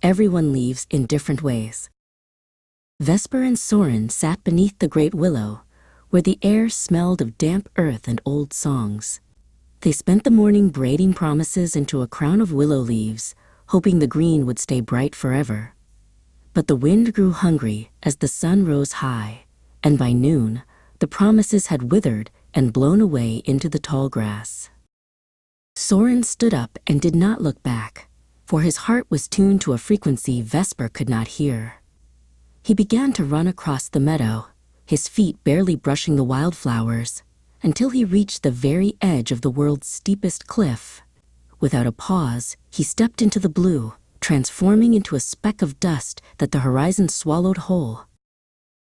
Everyone leaves in different ways. Vesper and Soren sat beneath the Great Willow, where the air smelled of damp earth and old songs. They spent the morning braiding promises into a crown of willow leaves, hoping the green would stay bright forever. But the wind grew hungry as the sun rose high, and by noon, the promises had withered and blown away into the tall grass. Soren stood up and did not look back, for his heart was tuned to a frequency Vesper could not hear. He began to run across the meadow, his feet barely brushing the wildflowers, until he reached the very edge of the world's steepest cliff. Without a pause, he stepped into the blue, transforming into a speck of dust that the horizon swallowed whole.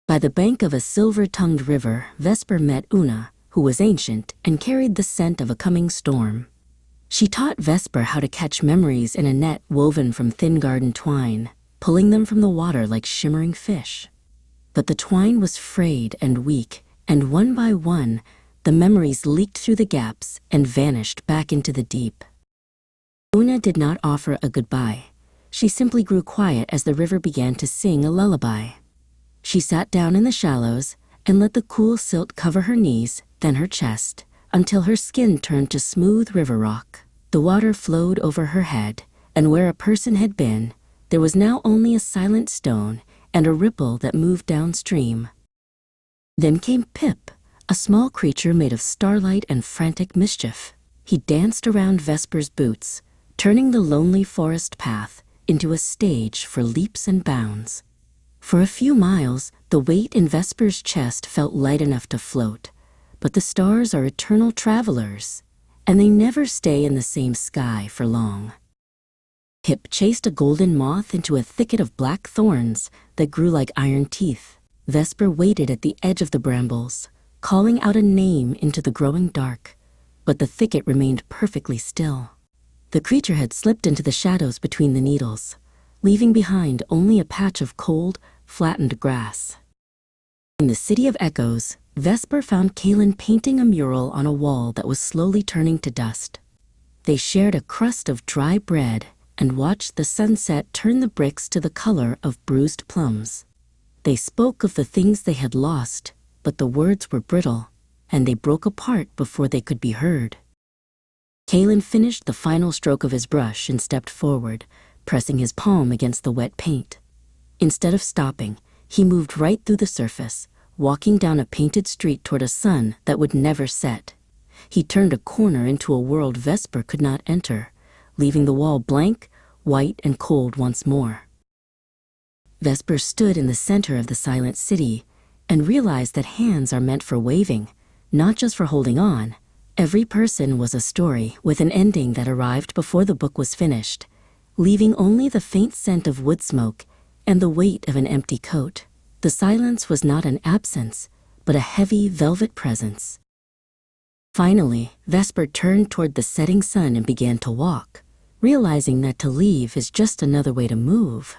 By the bank of a silver-tongued river, Vesper met Una, who was ancient and carried the scent of a coming storm. She taught Vesper how to catch memories in a net woven from thin garden twine, pulling them from the water like shimmering fish. But the twine was frayed and weak, and one by one, the memories leaked through the gaps and vanished back into the deep. Una did not offer a goodbye. She simply grew quiet as the river began to sing a lullaby. She sat down in the shallows and let the cool silt cover her knees, then her chest, until her skin turned to smooth river rock. The water flowed over her head, and where a person had been, there was now only a silent stone and a ripple that moved downstream. Then came Pip, a small creature made of starlight and frantic mischief. He danced around Vesper's boots, turning the lonely forest path into a stage for leaps and bounds. For a few miles, the weight in Vesper's chest felt light enough to float, but the stars are eternal travelers, and they never stay in the same sky for long. Pip chased a golden moth into a thicket of black thorns that grew like iron teeth. Vesper waited at the edge of the brambles, calling out a name into the growing dark, but the thicket remained perfectly still. The creature had slipped into the shadows between the needles, leaving behind only a patch of cold, flattened grass. In the City of Echoes, Vesper found Kaelin painting a mural on a wall that was slowly turning to dust. They shared a crust of dry bread and watched the sunset turn the bricks to the color of bruised plums. They spoke of the things they had lost, but the words were brittle, and they broke apart before they could be heard. Kaelin finished the final stroke of his brush and stepped forward, pressing his palm against the wet paint. Instead of stopping, he moved right through the surface, walking down a painted street toward a sun that would never set. He turned a corner into a world Vesper could not enter, leaving the wall blank, white, and cold once more. Vesper stood in the center of the silent city and realized that hands are meant for waving, not just for holding on. Every person was a story with an ending that arrived before the book was finished, leaving only the faint scent of wood smoke and the weight of an empty coat. The silence was not an absence, but a heavy velvet presence. Finally, Vesper turned toward the setting sun and began to walk, realizing that to leave is just another way to move.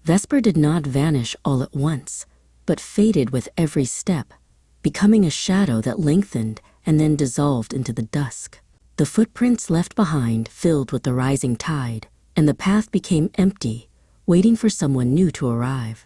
Vesper did not vanish all at once, but faded with every step, becoming a shadow that lengthened and then dissolved into the dusk. The footprints left behind filled with the rising tide, and the path became empty, waiting for someone new to arrive.